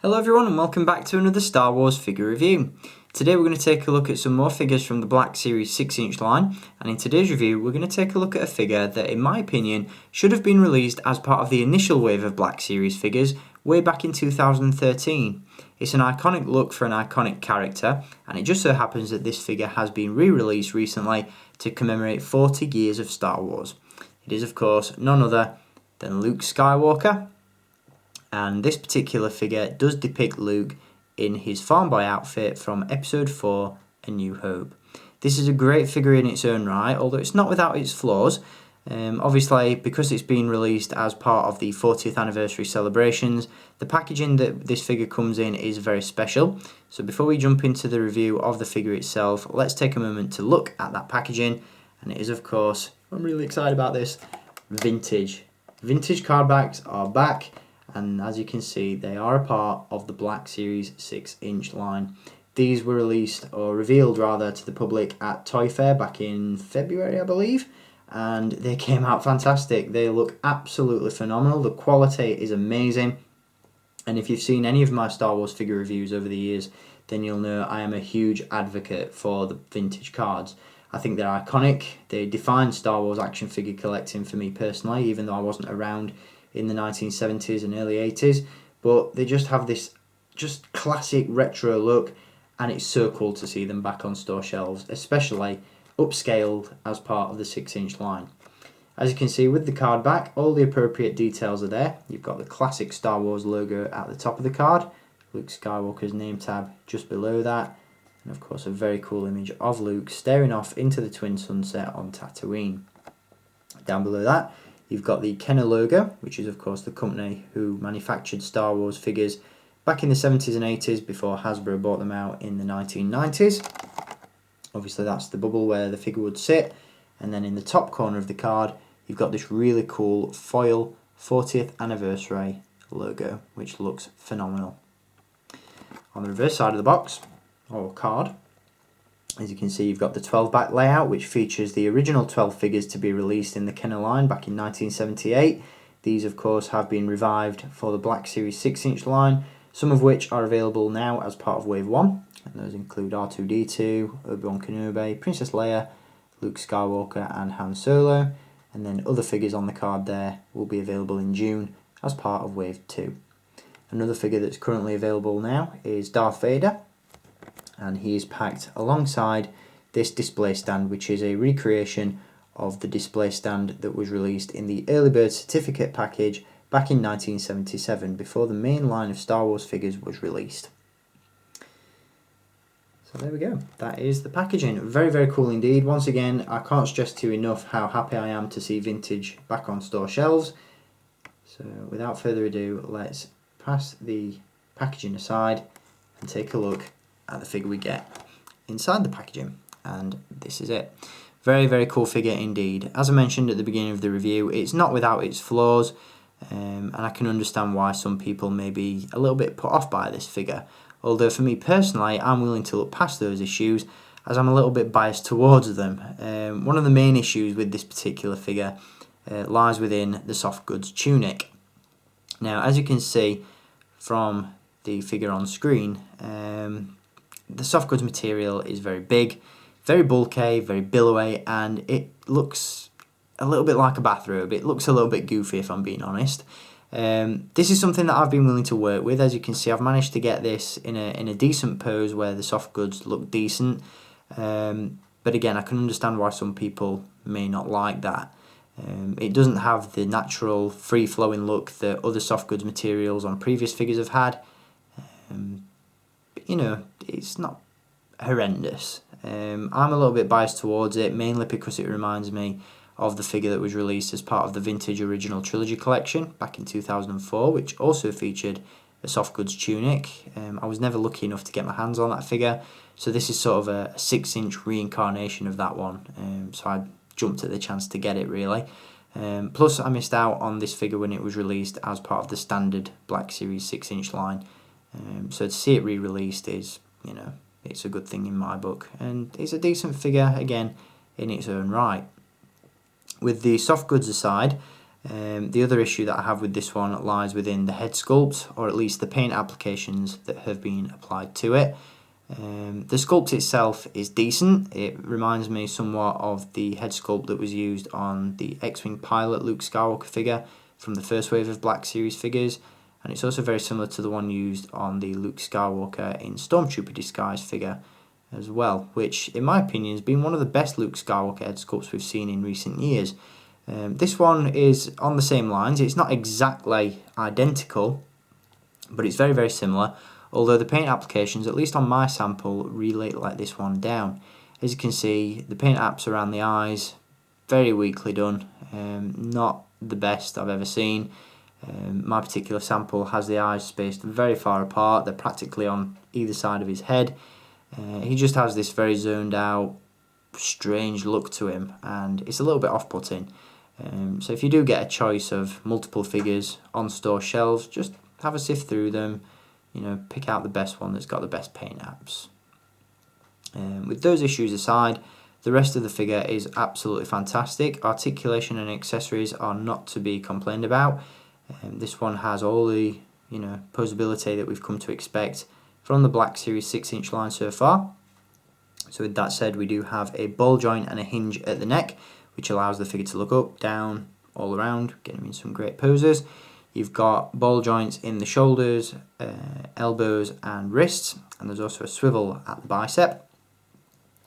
Hello everyone and welcome back to another Star Wars figure review. Today we're going to take a look at some more figures from the Black Series 6-inch line, and in today's review we're going to take a look at a figure that in my opinion should have been released as part of the initial wave of Black Series figures way back in 2013. It's an iconic look for an iconic character, and it just so happens that this figure has been re-released recently to commemorate 40 years of Star Wars. It is of course none other than Luke Skywalker. And this particular figure does depict Luke in his farm boy outfit from Episode 4, A New Hope. This is a great figure in its own right, although it's not without its flaws. Obviously, because it's been released as part of the 40th anniversary celebrations, the packaging that this figure comes in is very special. So before we jump into the review of the figure itself, let's take a moment to look at that packaging. And it is, of course, I'm really excited about this, vintage. Vintage card backs are back. And as you can see, they are a part of the Black Series 6-inch line. These were released, or revealed rather, to the public at Toy Fair back in February, I believe. And they came out fantastic. They look absolutely phenomenal. The quality is amazing. And if you've seen any of my Star Wars figure reviews over the years, then you'll know I am a huge advocate for the vintage cards. I think they're iconic. They define Star Wars action figure collecting for me personally, even though I wasn't around in the 1970s and early 80s, but they just have this just classic retro look, and it's so cool to see them back on store shelves, especially upscaled as part of the 6-inch line. As you can see with the card back, all the appropriate details are there. You've got the classic Star Wars logo at the top of the card, Luke Skywalker's name tab just below that, and of course a very cool image of Luke staring off into the twin sunset on Tatooine. Down below that, you've got the Kenner logo, which is of course the company who manufactured Star Wars figures back in the 70s and 80s before Hasbro bought them out in the 1990s. Obviously that's the bubble where the figure would sit, and then in the top corner of the card you've got this really cool foil 40th anniversary logo, which looks phenomenal. On the reverse side of the box, or card, as you can see, you've got the 12-back layout, which features the original 12 figures to be released in the Kenner line back in 1978. These, of course, have been revived for the Black Series 6-inch line, some of which are available now as part of Wave 1. And those include R2-D2, Obi-Wan Kenobi, Princess Leia, Luke Skywalker and Han Solo. And then other figures on the card there will be available in June as part of Wave 2. Another figure that's currently available now is Darth Vader, and he is packed alongside this display stand, which is a recreation of the display stand that was released in the early bird certificate package back in 1977 before the main line of Star Wars figures was released. So there we go, that is the packaging. Very, very cool indeed. Once again, I can't stress to you enough how happy I am to see vintage back on store shelves. So without further ado, let's pass the packaging aside and take a look at the figure we get inside the packaging, and this is it. Very, very cool figure indeed. As I mentioned at the beginning of the review, it's not without its flaws, and I can understand why some people may be a little bit put off by this figure, although for me personally I'm willing to look past those issues as I'm a little bit biased towards them. One of the main issues with this particular figure lies within the soft goods tunic. Now, as you can see from the figure on screen, the soft goods material is very big, very bulky, very billowy, and it looks a little bit like a bathrobe. It looks a little bit goofy if I'm being honest. This is something that I've been willing to work with. As you can see, I've managed to get this in a decent pose where the soft goods look decent. But again, I can understand why some people may not like that. It doesn't have the natural free-flowing look that other soft goods materials on previous figures have had. You know, it's not horrendous. I'm a little bit biased towards it, mainly because it reminds me of the figure that was released as part of the Vintage Original Trilogy collection back in 2004, which also featured a soft goods tunic. I was never lucky enough to get my hands on that figure, so this is sort of a 6-inch reincarnation of that one, so I jumped at the chance to get it really. Plus I missed out on this figure when it was released as part of the standard Black Series 6-inch line. So to see it re-released is, you know, it's a good thing in my book, and it's a decent figure again in its own right. With the soft goods aside, The other issue that I have with this one lies within the head sculpt, or at least the paint applications that have been applied to it. The sculpt itself is decent. It reminds me somewhat of the head sculpt that was used on the X-Wing pilot Luke Skywalker figure from the first wave of Black Series figures, and it's also very similar to the one used on the Luke Skywalker in Stormtrooper disguise figure as well, which in my opinion has been one of the best Luke Skywalker head sculpts we've seen in recent years. This one is on the same lines. It's not exactly identical, but it's very, very similar, although the paint applications, at least on my sample, really let this one down. As you can see, the paint apps around the eyes, very weakly done, not the best I've ever seen. My particular sample has the eyes spaced very far apart. They're practically on either side of his head. He just has this very zoned out, strange look to him, and it's a little bit off-putting. So if you do get a choice of multiple figures on store shelves, just have a sift through them, pick out the best one that's got the best paint apps. With those issues aside, the rest of the figure is absolutely fantastic. Articulation and accessories are not to be complained about. This one has all the posability that we've come to expect from the Black Series 6-inch line so far. So with that said, we do have a ball joint and a hinge at the neck, which allows the figure to look up, down, all around, getting him in some great poses. You've got ball joints in the shoulders, elbows and wrists, and there's also a swivel at the bicep.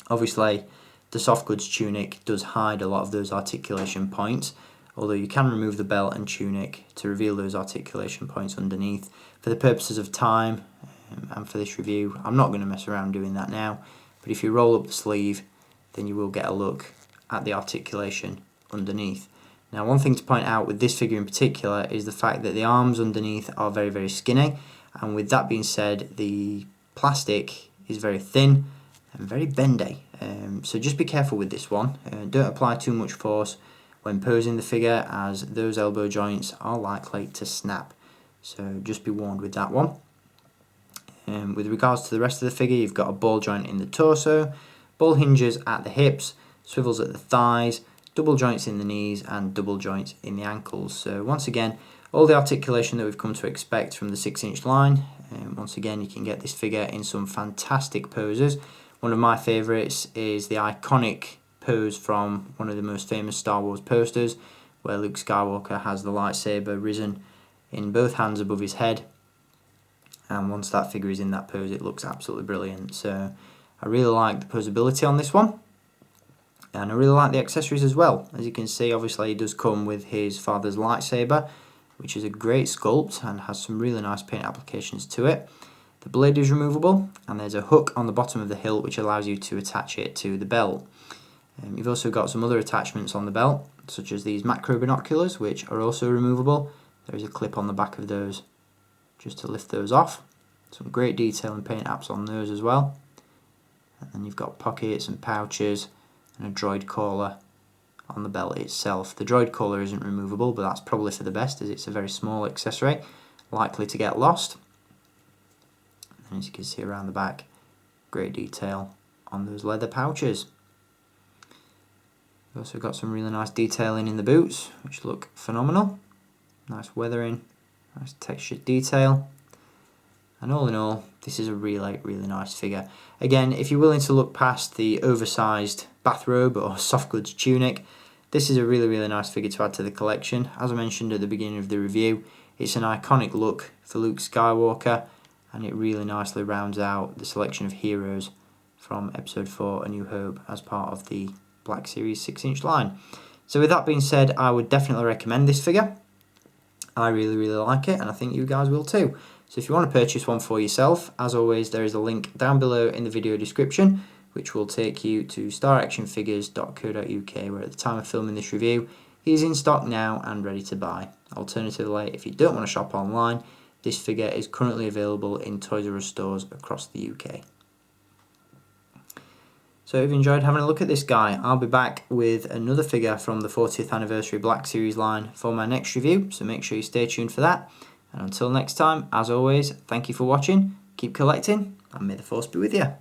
Obviously, the soft goods tunic does hide a lot of those articulation points, although you can remove the belt and tunic to reveal those articulation points underneath. For the purposes of time and for this review, I'm not going to mess around doing that now, but if you roll up the sleeve, then you will get a look at the articulation underneath. Now, one thing to point out with this figure in particular is the fact that the arms underneath are very, very skinny, and with that being said, the plastic is very thin and very bendy. So just be careful with this one. Don't apply too much force when posing the figure, as those elbow joints are likely to snap. So just be warned with that one. With regards to the rest of the figure, you've got a ball joint in the torso, ball hinges at the hips, swivels at the thighs, double joints in the knees and double joints in the ankles. So once again, all the articulation that we've come to expect from the 6-inch line. Once again, you can get this figure in some fantastic poses. One of my favourites is the iconic pose from one of the most famous Star Wars posters, where Luke Skywalker has the lightsaber risen in both hands above his head, and once that figure is in that pose, it looks absolutely brilliant. So I really like the posability on this one, and I really like the accessories as well. As you can see, obviously he does come with his father's lightsaber, which is a great sculpt and has some really nice paint applications to it. The blade is removable, and there's a hook on the bottom of the hilt which allows you to attach it to the belt. You've also got some other attachments on the belt, such as these macro binoculars, which are also removable. There is a clip on the back of those just to lift those off. Some great detail and paint apps on those as well. And then you've got pockets and pouches and a droid collar on the belt itself. The droid collar isn't removable, but that's probably for the best, as it's a very small accessory, likely to get lost. And as you can see around the back, great detail on those leather pouches. We've also got some really nice detailing in the boots, which look phenomenal. Nice weathering, nice textured detail. And all in all, this is a really, really nice figure. Again, if you're willing to look past the oversized bathrobe or soft goods tunic, this is a really, really nice figure to add to the collection. As I mentioned at the beginning of the review, it's an iconic look for Luke Skywalker, and it really nicely rounds out the selection of heroes from Episode 4 A New Hope as part of the Black Series 6-inch line. So with that being said, I would definitely recommend this figure. I really, really like it, and I think you guys will too. So if you want to purchase one for yourself, as always, there is a link down below in the video description, which will take you to staractionfigures.co.uk, where at the time of filming this review, he is in stock now and ready to buy. Alternatively, if you don't want to shop online, this figure is currently available in Toys R Us stores across the UK. So if you enjoyed having a look at this guy, I'll be back with another figure from the 40th anniversary Black Series line for my next review, so make sure you stay tuned for that. And until next time, as always, thank you for watching, keep collecting, and may the Force be with you.